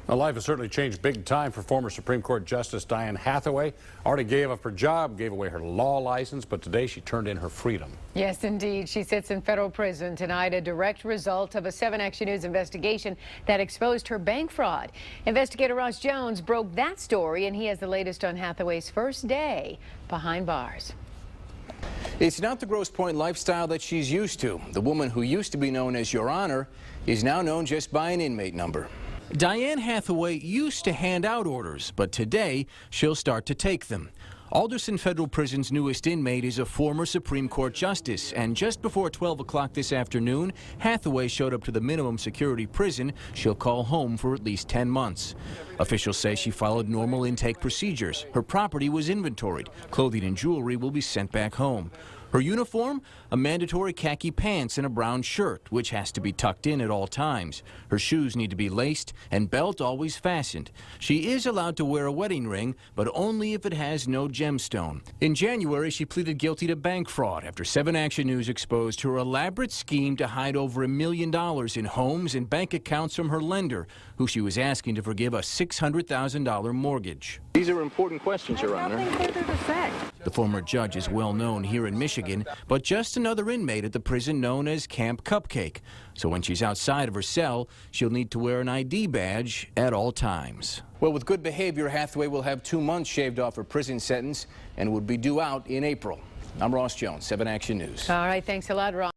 Well, life has certainly changed big time for former Supreme Court Justice Diane Hathaway. Already gave up her job, gave away her law license, but today she turned in her freedom. Yes, indeed. She sits in federal prison tonight, a direct result of a 7 Action News investigation that exposed her bank fraud. Investigator Ross Jones broke that story, and he has the latest on Hathaway's first day behind bars. It's not the Grosse Pointe lifestyle that she's used to. The woman who used to be known as Your Honor is now known just by an inmate number. Diane Hathaway used to hand out orders, but today she'll start to take them. Alderson Federal Prison's newest inmate is a former Supreme Court justice, and just before 12 o'clock this afternoon, Hathaway showed up to the minimum security prison she'll call home for at least 10 months. Officials say she followed normal intake procedures. Her property was inventoried. Clothing and jewelry will be sent back home. Her uniform? A mandatory khaki pants and a brown shirt, which has to be tucked in at all times. Her shoes need to be laced and belt always fastened. She is allowed to wear a wedding ring, but only if it has no gemstone. In January, she pleaded guilty to bank fraud after 7 Action News exposed her elaborate scheme to hide over $1 million in homes and bank accounts from her lender, who she was asking to forgive a $600,000 mortgage. These are important questions, Your Honor. The former judge is well known here in Michigan, but just another inmate at the prison known as Camp Cupcake. So when she's outside of her cell, she'll need to wear an ID badge at all times. Well, with good behavior, Hathaway will have 2 months shaved off her prison sentence and would be due out in April. I'm Ross Jones, 7 Action News. All right, thanks a lot, Ross.